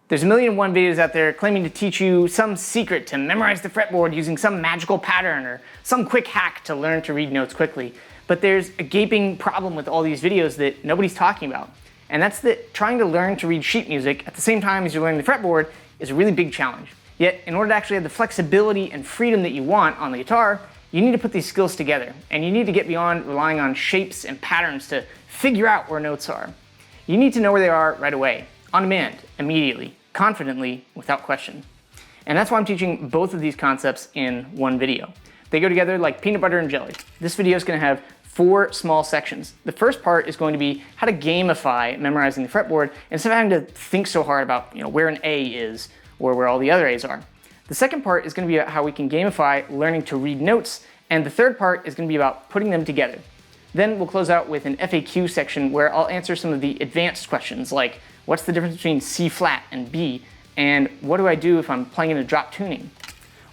There's a million and one videos out there claiming to teach you some secret to memorize the fretboard using some magical pattern or some quick hack to learn to read notes quickly. But there's a gaping problem with all these videos that nobody's talking about. And that's that trying to learn to read sheet music at the same time as you're learning the fretboard is a really big challenge. Yet, in order to actually have the flexibility and freedom that you want on the guitar, you need to put these skills together. And you need to get beyond relying on shapes and patterns to figure out where notes are. You need to know where they are right away, on demand, immediately, confidently, without question. And that's why I'm teaching both of these concepts in one video. They go together like peanut butter and jelly. This video is going to have 4 small sections. The first part is going to be how to gamify memorizing the fretboard instead of having to think so hard about where an A is or where all the other A's are. The second part is going to be about how we can gamify learning to read notes, and the third part is going to be about putting them together. Then we'll close out with an FAQ section where I'll answer some of the advanced questions like what's the difference between C flat and B, and what do I do if I'm playing in a drop tuning?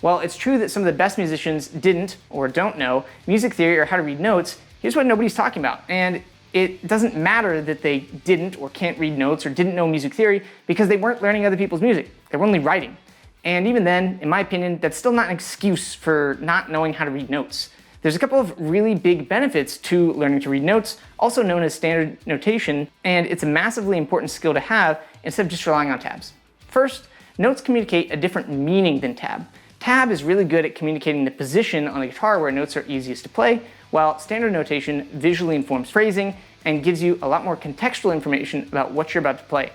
While it's true that some of the best musicians didn't or don't know music theory or how to read notes, here's what nobody's talking about. And it doesn't matter that they didn't or can't read notes or didn't know music theory because they weren't learning other people's music. They were only writing. And even then, in my opinion, that's still not an excuse for not knowing how to read notes. There's a couple of really big benefits to learning to read notes, also known as standard notation, and it's a massively important skill to have instead of just relying on tabs. First, notes communicate a different meaning than tab. Tab is really good at communicating the position on the guitar where notes are easiest to play, while standard notation visually informs phrasing and gives you a lot more contextual information about what you're about to play.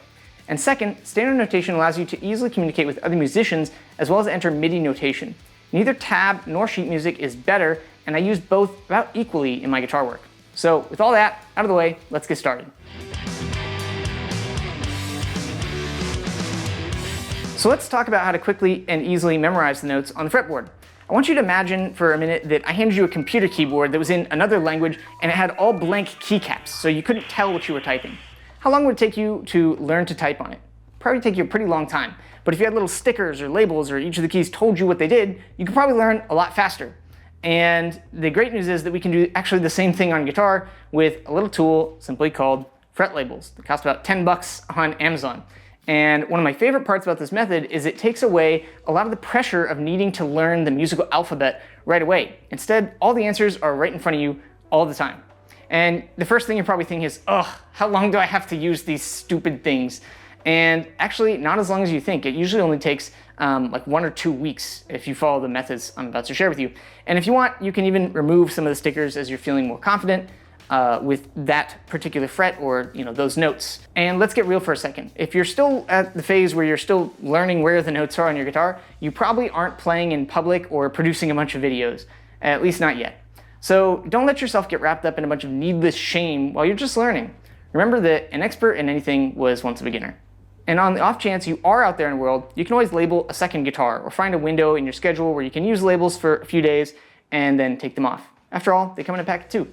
And second, standard notation allows you to easily communicate with other musicians as well as enter MIDI notation. Neither tab nor sheet music is better, and I use both about equally in my guitar work. So with all that out of the way, let's get started. So let's talk about how to quickly and easily memorize the notes on the fretboard. I want you to imagine for a minute that I handed you a computer keyboard that was in another language and it had all blank keycaps, so you couldn't tell what you were typing. How long would it take you to learn to type on it? Probably take you a pretty long time. But if you had little stickers or labels or each of the keys told you what they did, you could probably learn a lot faster. And the great news is that we can do actually the same thing on guitar with a little tool simply called fret labels. They cost about $10 on Amazon. And one of my favorite parts about this method is it takes away a lot of the pressure of needing to learn the musical alphabet right away. Instead, all the answers are right in front of you all the time. And the first thing you're probably thinking is, ugh, how long do I have to use these stupid things? And actually, not as long as you think. It usually only takes like 1 or 2 weeks if you follow the methods I'm about to share with you. And if you want, you can even remove some of the stickers as you're feeling more confident with that particular fret or those notes. And let's get real for a second. If you're still at the phase where you're still learning where the notes are on your guitar, you probably aren't playing in public or producing a bunch of videos, at least not yet. So don't let yourself get wrapped up in a bunch of needless shame while you're just learning. Remember that an expert in anything was once a beginner. And on the off chance you are out there in the world, you can always label a second guitar or find a window in your schedule where you can use labels for a few days and then take them off. After all, they come in a pack too.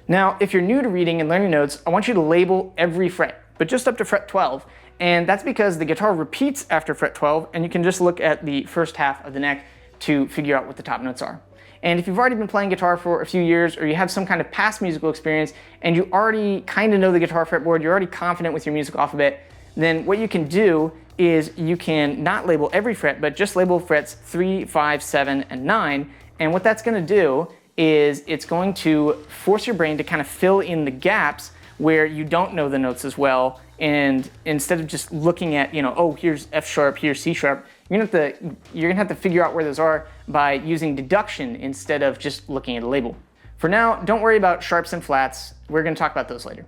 Now, if you're new to reading and learning notes, I want you to label every fret, but just up to fret 12. And that's because the guitar repeats after fret 12, and you can just look at the first half of the neck to figure out what the top notes are. And if you've already been playing guitar for a few years, or you have some kind of past musical experience, and you already kind of know the guitar fretboard, you're already confident with your musical alphabet, then what you can do is you can not label every fret, but just label frets 3, 5, 7, and 9. And what that's going to do is it's going to force your brain to kind of fill in the gaps where you don't know the notes as well. And instead of just looking at, oh, here's F sharp, here's C sharp, you're gonna have to figure out where those are by using deduction instead of just looking at a label. For now, don't worry about sharps and flats. We're gonna talk about those later.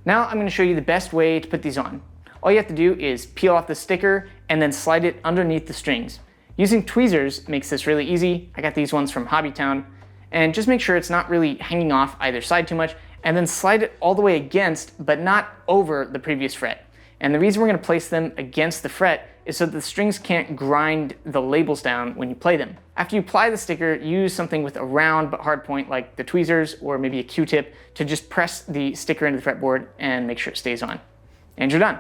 Now I'm gonna show you the best way to put these on. All you have to do is peel off the sticker and then slide it underneath the strings. Using tweezers makes this really easy. I got these ones from Hobbytown. And just make sure it's not really hanging off either side too much, and then slide it all the way against, but not over the previous fret. And the reason we're going to place them against the fret is so that the strings can't grind the labels down when you play them. After you apply the sticker, use something with a round but hard point like the tweezers or maybe a Q-tip to just press the sticker into the fretboard and make sure it stays on. And you're done.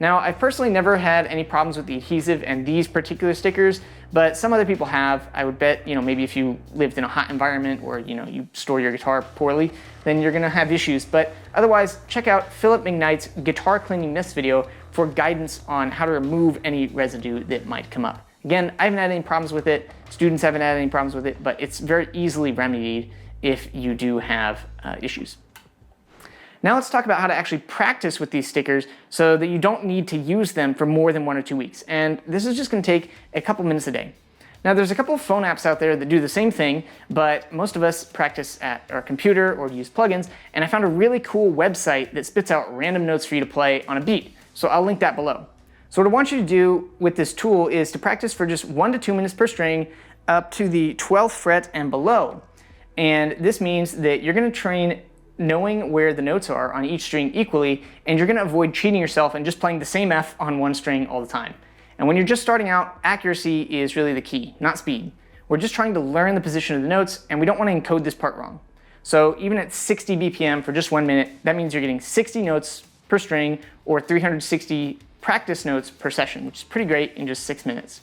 Now, I've personally never had any problems with the adhesive and these particular stickers, but some other people have. I would bet, maybe if you lived in a hot environment or, you store your guitar poorly, then you're gonna have issues. But otherwise, check out Philip McKnight's guitar cleaning mist video for guidance on how to remove any residue that might come up. Again, I haven't had any problems with it. Students haven't had any problems with it, but it's very easily remedied if you do have issues. Now let's talk about how to actually practice with these stickers so that you don't need to use them for more than 1 or 2 weeks. And this is just going to take a couple minutes a day. Now there's a couple of phone apps out there that do the same thing, but most of us practice at our computer or use plugins, and I found a really cool website that spits out random notes for you to play on a beat. So I'll link that below. So what I want you to do with this tool is to practice for just 1 to 2 minutes per string up to the 12th fret and below. And this means that you're going to train knowing where the notes are on each string equally, and you're going to avoid cheating yourself and just playing the same F on one string all the time. And when you're just starting out, accuracy is really the key, not speed. We're just trying to learn the position of the notes, and we don't want to encode this part wrong. So even at 60 BPM for just 1 minute, that means you're getting 60 notes per string or 360 practice notes per session, which is pretty great in just 6 minutes.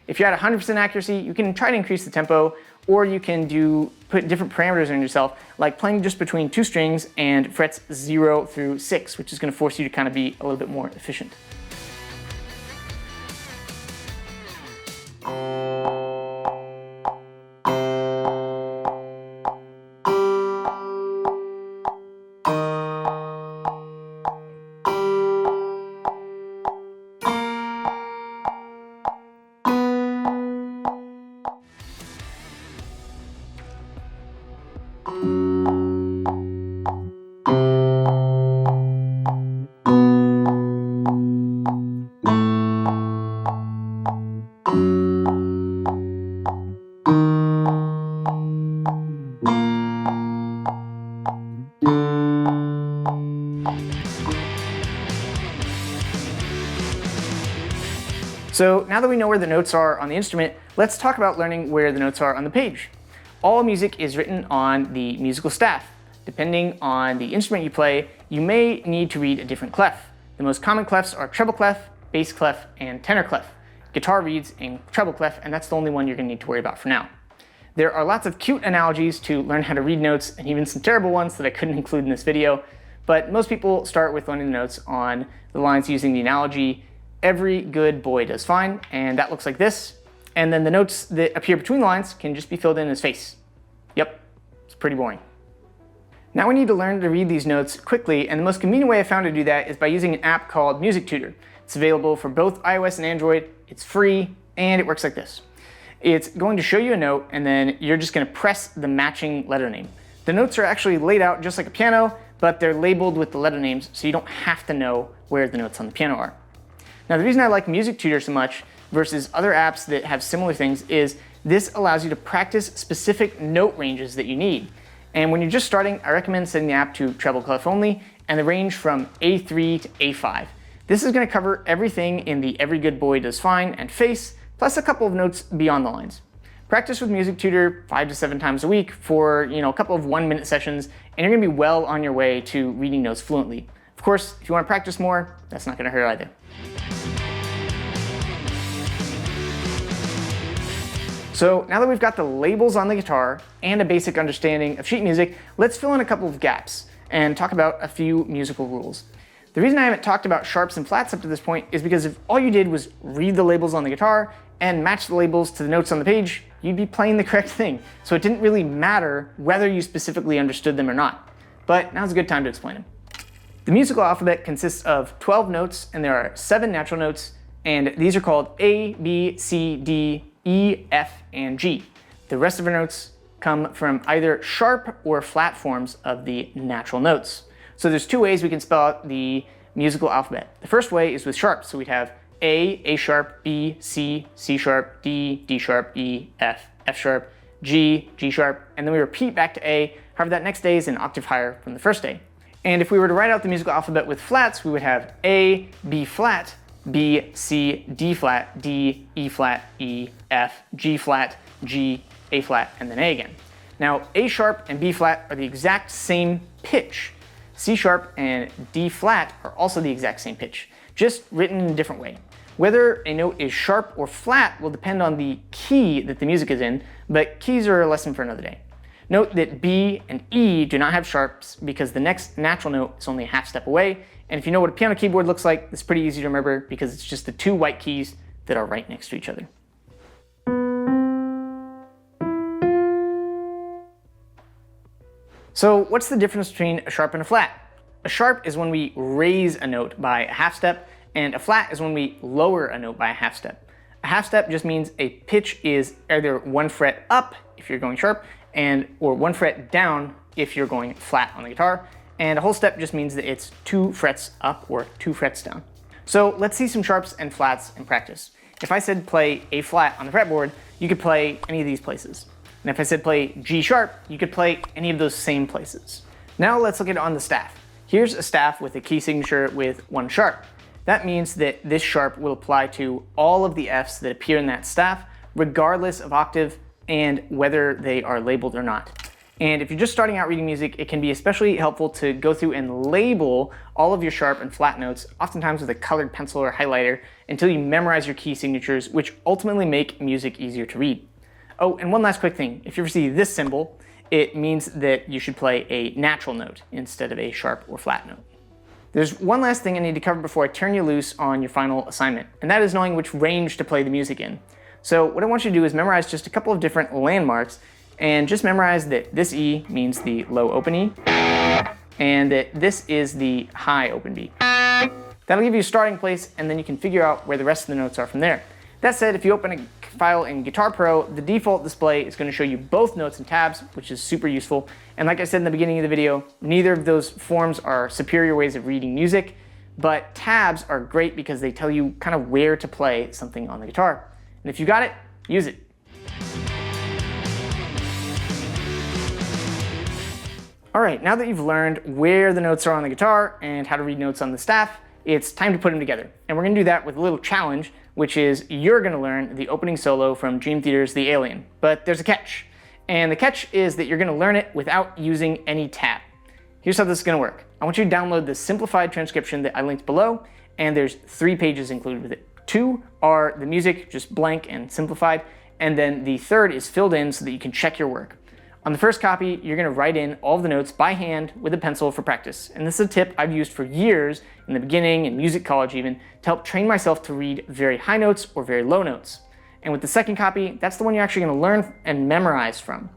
If you're at 100% accuracy, you can try to increase the tempo, or you can put different parameters on yourself, like playing just between 2 strings and frets 0 through 6, which is going to force you to kind of be a little bit more efficient. So now that we know where the notes are on the instrument, let's talk about learning where the notes are on the page. All music is written on the musical staff. Depending on the instrument you play, you may need to read a different clef. The most common clefs are treble clef, bass clef, and tenor clef. Guitar reads in treble clef, and that's the only one you're going to need to worry about for now. There are lots of cute analogies to learn how to read notes, and even some terrible ones that I couldn't include in this video, but most people start with learning the notes on the lines using the analogy, every good boy does fine, and that looks like this. And then the notes that appear between the lines can just be filled in as face. Yep, it's pretty boring. Now we need to learn to read these notes quickly, and the most convenient way I found to do that is by using an app called Music Tutor. It's available for both iOS and Android, it's free, and it works like this. It's going to show you a note, and then you're just going to press the matching letter name. The notes are actually laid out just like a piano, but they're labeled with the letter names, so you don't have to know where the notes on the piano are. Now the reason I like Music Tutor so much versus other apps that have similar things is this allows you to practice specific note ranges that you need. And when you're just starting, I recommend setting the app to treble clef only and the range from A3 to A5. This is going to cover everything in the every good boy does fine and face, plus a couple of notes beyond the lines. Practice with Music Tutor 5 to 7 times a week for a couple of 1-minute sessions, and you're going to be well on your way to reading notes fluently. Of course, if you want to practice more, that's not going to hurt either. So now that we've got the labels on the guitar and a basic understanding of sheet music, let's fill in a couple of gaps and talk about a few musical rules. The reason I haven't talked about sharps and flats up to this point is because if all you did was read the labels on the guitar and match the labels to the notes on the page, you'd be playing the correct thing. So it didn't really matter whether you specifically understood them or not. But now's a good time to explain them. The musical alphabet consists of 12 notes, and there are 7 natural notes, and these are called A, B, C, D, E, F, and G. The rest of our notes come from either sharp or flat forms of the natural notes. So there's 2 ways we can spell out the musical alphabet. The first way is with sharps. So we'd have A sharp, B, C, C sharp, D, D sharp, E, F, F sharp, G, G sharp, and then we repeat back to A. However, that next A is an octave higher from the first A. And if we were to write out the musical alphabet with flats, we would have A, B flat, B, C, D flat, D, E flat, E, F, G flat, G, A flat, and then A again. Now, A sharp and B flat are the exact same pitch. C sharp and D flat are also the exact same pitch. just written in a different way. Whether a note is sharp or flat will depend on the key that the music is in, but keys are a lesson for another day. Note that B and E do not have sharps because the next natural note is only a half step away, and if you know what a piano keyboard looks like, it's pretty easy to remember because it's just the two white keys that are right next to each other. So what's the difference between a sharp and a flat? A sharp is when we raise a note by a half step, and a flat is when we lower a note by a half step. A half step just means a pitch is either one fret up if you're going sharp, or one fret down if you're going flat on the guitar, and a whole step just means that it's 2 frets up or 2 frets down. So let's see some sharps and flats in practice. If I said play A flat on the fretboard, you could play any of these places. And if I said play G sharp, you could play any of those same places. Now let's look at it on the staff. Here's a staff with a key signature with 1 sharp. That means that this sharp will apply to all of the Fs that appear in that staff, regardless of octave and whether they are labeled or not. And if you're just starting out reading music, it can be especially helpful to go through and label all of your sharp and flat notes, oftentimes with a colored pencil or highlighter, until you memorize your key signatures, which ultimately make music easier to read. Oh, and one last quick thing. If you ever see this symbol, it means that you should play a natural note instead of a sharp or flat note. There's one last thing I need to cover before I turn you loose on your final assignment, and that is knowing which range to play the music in. So what I want you to do is memorize just a couple of different landmarks, and just memorize that this E means the low open E, and that this is the high open B. That'll give you a starting place, and then you can figure out where the rest of the notes are from there. That said, if you open a file in Guitar Pro, the default display is going to show you both notes and tabs, which is super useful. And like I said in the beginning of the video, neither of those forms are superior ways of reading music, but tabs are great because they tell you kind of where to play something on the guitar. And if you got it, use it. All right, now that you've learned where the notes are on the guitar and how to read notes on the staff, it's time to put them together. And we're going to do that with a little challenge, which is you're going to learn the opening solo from Dream Theater's The Alien. But there's a catch. And the catch is that you're going to learn it without using any tab. Here's how this is going to work. I want you to download the simplified transcription that I linked below, and there's 3 pages included with it. 2 are the music, just blank and simplified, and then the 3rd is filled in so that you can check your work. On the first copy, you're going to write in all of the notes by hand with a pencil for practice. And this is a tip I've used for years in the beginning, in music college even, to help train myself to read very high notes or very low notes. And with the second copy, that's the one you're actually going to learn and memorize from.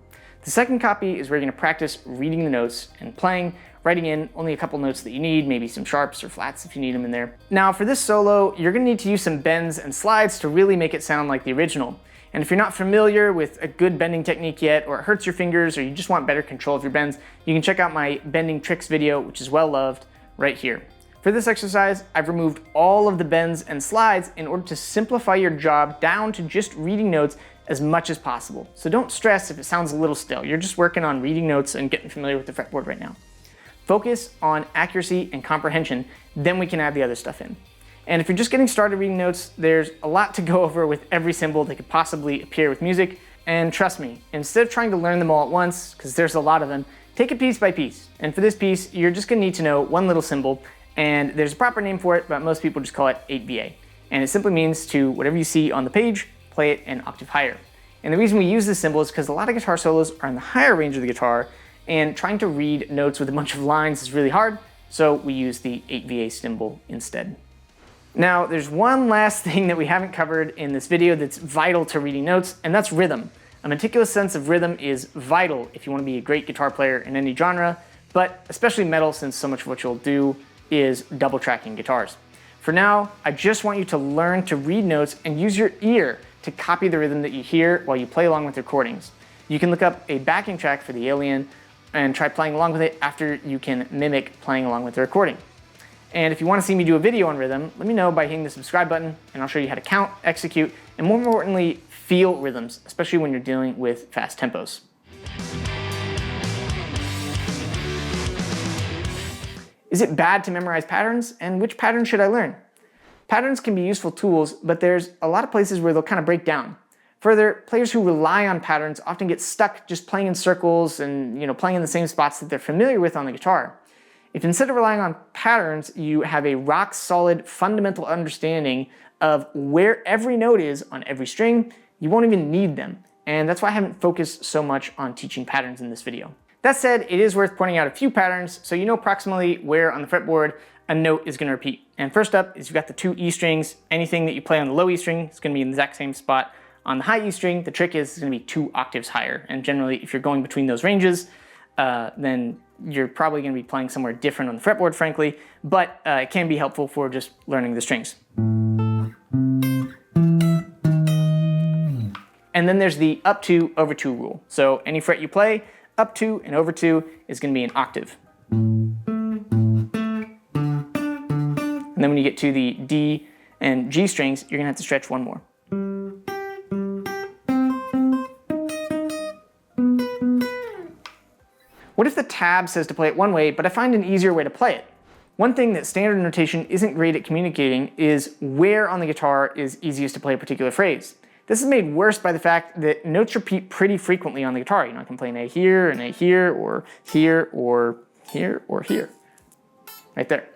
The second copy is where you're going to practice reading the notes and playing, writing in only a couple notes that you need, maybe some sharps or flats if you need them in there. Now for this solo, you're going to need to use some bends and slides to really make it sound like the original. And if you're not familiar with a good bending technique yet, or it hurts your fingers, or you just want better control of your bends, you can check out my bending tricks video, which is well loved, right here. For this exercise, I've removed all of the bends and slides in order to simplify your job down to just reading notes as much as possible. So don't stress if it sounds a little stale. You're just working on reading notes and getting familiar with the fretboard right now. Focus on accuracy and comprehension, then we can add the other stuff in. And if you're just getting started reading notes, there's a lot to go over with every symbol that could possibly appear with music. And trust me, instead of trying to learn them all at once, because there's a lot of them, take it piece by piece. And for this piece, you're just going to need to know one little symbol, and there's a proper name for it, but most people just call it 8VA. And it simply means to whatever you see on the page, play it an octave higher. And the reason we use this symbol is because a lot of guitar solos are in the higher range of the guitar, and trying to read notes with a bunch of lines is really hard, so we use the 8VA symbol instead. Now, there's one last thing that we haven't covered in this video that's vital to reading notes, and that's rhythm. A meticulous sense of rhythm is vital if you want to be a great guitar player in any genre, but especially metal, since so much of what you'll do is double tracking guitars. For now, I just want you to learn to read notes and use your ear to copy the rhythm that you hear while you play along with recordings. You can look up a backing track for The Alien and try playing along with it after you can mimic playing along with the recording. And if you want to see me do a video on rhythm, let me know by hitting the subscribe button, and I'll show you how to count, execute, and more importantly, feel rhythms, especially when you're dealing with fast tempos. Is it bad to memorize patterns, and which patterns should I learn? Patterns can be useful tools, but there's a lot of places where they'll kind of break down. Further, players who rely on patterns often get stuck just playing in circles and playing in the same spots that they're familiar with on the guitar. If instead of relying on patterns, you have a rock-solid fundamental understanding of where every note is on every string, you won't even need them. And that's why I haven't focused so much on teaching patterns in this video. That said, it is worth pointing out a few patterns so you know approximately where on the fretboard a note is going to repeat. And first up is you've got the two E strings. Anything that you play on the low E string is going to be in the exact same spot. On the high E string, the trick is it's going to be 2 octaves higher. And generally, if you're going between those ranges, then you're probably going to be playing somewhere different on the fretboard, frankly, but it can be helpful for just learning the strings. And then there's the up 2, over 2 rule. So any fret you play, up 2 and over 2 is going to be an octave. And then when you get to the D and G strings, you're going to have to stretch one more. What if the tab says to play it one way, but I find an easier way to play it? One thing that standard notation isn't great at communicating is where on the guitar is easiest to play a particular phrase. This is made worse by the fact that notes repeat pretty frequently on the guitar. You know, I can play an A here, an A here, or here, or here, or here. Right there.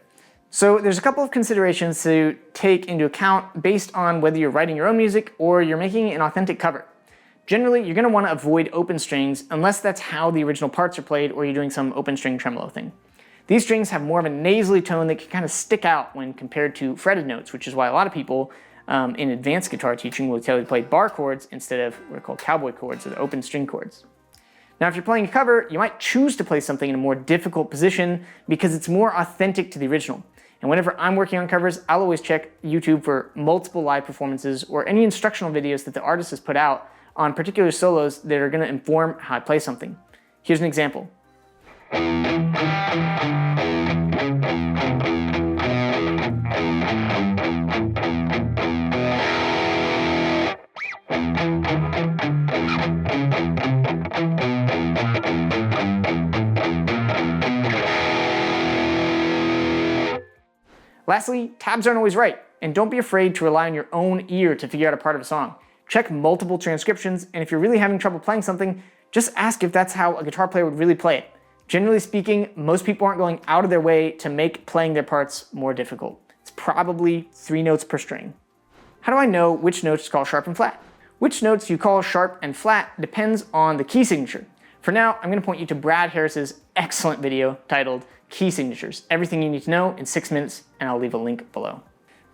So there's a couple of considerations to take into account based on whether you're writing your own music or you're making an authentic cover. Generally, you're going to want to avoid open strings unless that's how the original parts are played or you're doing some open string tremolo thing. These strings have more of a nasally tone that can kind of stick out when compared to fretted notes, which is why a lot of people in advanced guitar teaching will tell you to play bar chords instead of what are called cowboy chords or the open string chords. Now, if you're playing a cover, you might choose to play something in a more difficult position because it's more authentic to the original. And whenever I'm working on covers, I'll always check YouTube for multiple live performances or any instructional videos that the artist has put out on particular solos that are going to inform how I play something. Here's an example. Lastly, tabs aren't always right, and don't be afraid to rely on your own ear to figure out a part of a song. Check multiple transcriptions, and if you're really having trouble playing something, just ask if that's how a guitar player would really play it. Generally speaking, most people aren't going out of their way to make playing their parts more difficult. It's probably 3 notes per string. How do I know which notes to call sharp and flat? Which notes you call sharp and flat depends on the key signature. For now, I'm going to point you to Brad Harris's excellent video titled Key Signatures, Everything You Need to Know in 6 minutes, and I'll leave a link below.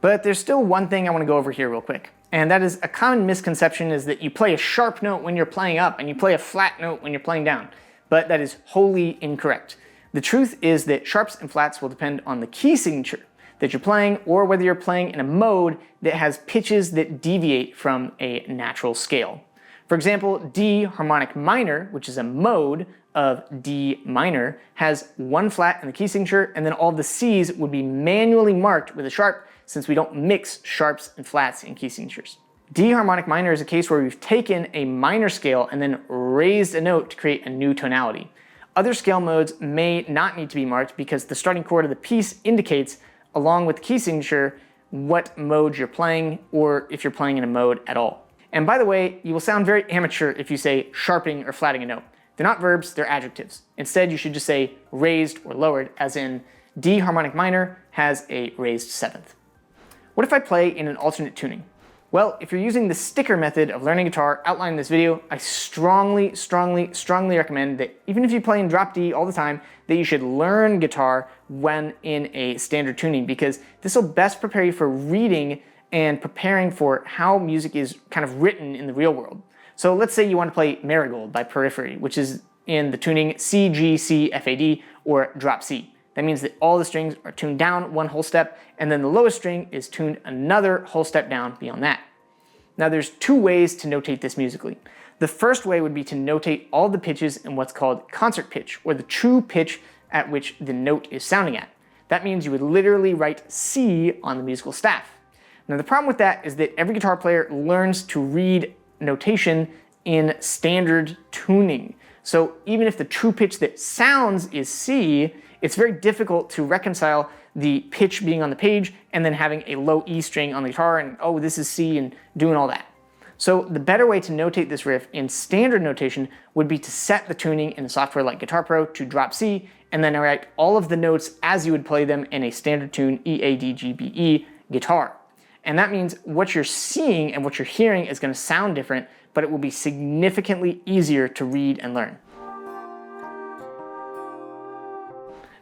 But there's still one thing I want to go over here real quick. And that is a common misconception is that you play a sharp note when you're playing up and you play a flat note when you're playing down. But that is wholly incorrect. The truth is that sharps and flats will depend on the key signature that you're playing or whether you're playing in a mode that has pitches that deviate from a natural scale. For example, D harmonic minor, which is a mode of D minor, has 1 flat in the key signature, and then all the C's would be manually marked with a sharp since we don't mix sharps and flats in key signatures. D harmonic minor is a case where we've taken a minor scale and then raised a note to create a new tonality. Other scale modes may not need to be marked because the starting chord of the piece indicates, along with the key signature, what mode you're playing or if you're playing in a mode at all. And by the way, you will sound very amateur if you say sharping or flatting a note. They're not verbs, they're adjectives. Instead, you should just say raised or lowered, as in D harmonic minor has a raised 7th. What if I play in an alternate tuning? Well, if you're using the sticker method of learning guitar outlined in this video, I strongly recommend that even if you play in drop D all the time, that you should learn guitar when in a standard tuning, because this will best prepare you for reading and preparing for how music is kind of written in the real world. So let's say you want to play Marigold by Periphery, which is in the tuning C, G, C, F, A, D, or drop C. That means that all the strings are tuned down 1 whole step, and then the lowest string is tuned another whole step down beyond that. Now there's 2 ways to notate this musically. The first way would be to notate all the pitches in what's called concert pitch, or the true pitch at which the note is sounding at. That means you would literally write C on the musical staff. Now the problem with that is that every guitar player learns to read notation in standard tuning. So even if the true pitch that sounds is C, it's very difficult to reconcile the pitch being on the page and then having a low E string on the guitar and, oh, this is C and doing all that. So the better way to notate this riff in standard notation would be to set the tuning in a software like Guitar Pro to drop C, and then write all of the notes as you would play them in a standard tune E, A, D, G, B, E guitar. And that means what you're seeing and what you're hearing is going to sound different, but it will be significantly easier to read and learn.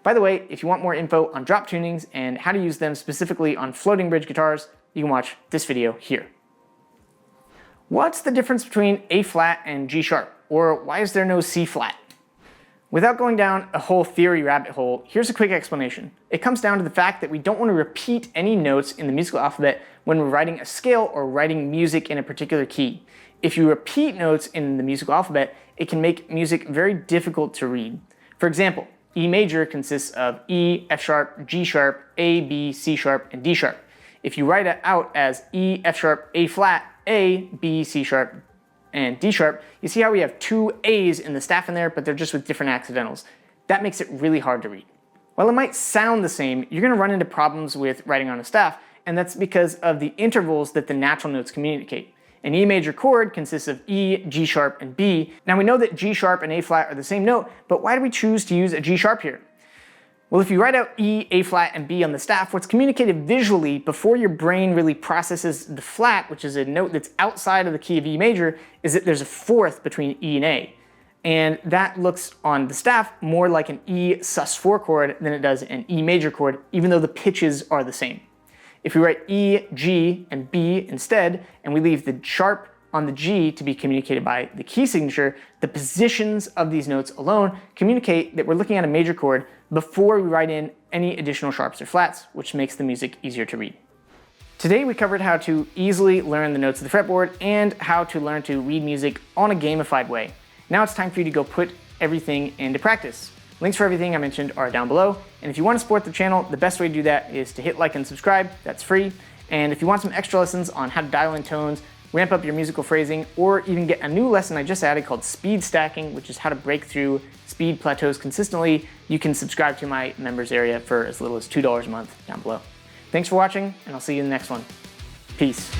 By the way, if you want more info on drop tunings and how to use them specifically on floating bridge guitars, you can watch this video here. What's the difference between A flat and G sharp? Or why is there no C flat? Without going down a whole theory rabbit hole, here's a quick explanation. It comes down to the fact that we don't want to repeat any notes in the musical alphabet when we're writing a scale or writing music in a particular key. If you repeat notes in the musical alphabet, it can make music very difficult to read. For example, E major consists of E, F sharp, G sharp, A, B, C sharp, and D sharp. If you write it out as E, F sharp, A flat, A, B, C sharp, and D sharp, you see how we have two A's in the staff in there, but they're just with different accidentals. That makes it really hard to read. While it might sound the same, you're going to run into problems with writing on a staff, and that's because of the intervals that the natural notes communicate. An E major chord consists of E, G sharp, and B. Now we know that G sharp and A flat are the same note, but why do we choose to use a G sharp here? Well, if you write out E, A flat, and B on the staff, what's communicated visually before your brain really processes the flat, which is a note that's outside of the key of E major, is that there's a fourth between E and A. And that looks on the staff more like an E sus4 chord than it does an E major chord, even though the pitches are the same. If we write E, G, and B instead, and we leave the sharp on the G to be communicated by the key signature, the positions of these notes alone communicate that we're looking at a major chord before we write in any additional sharps or flats, which makes the music easier to read. Today we covered how to easily learn the notes of the fretboard and how to learn to read music on a gamified way. Now it's time for you to go put everything into practice. Links for everything I mentioned are down below, and if you want to support the channel, the best way to do that is to hit like and subscribe. That's free. And if you want some extra lessons on how to dial in tones, ramp up your musical phrasing, or even get a new lesson I just added called speed stacking, which is how to break through speed plateaus consistently, you can subscribe to my members area for as little as $2 a month down below. Thanks for watching, and I'll see you in the next one. Peace.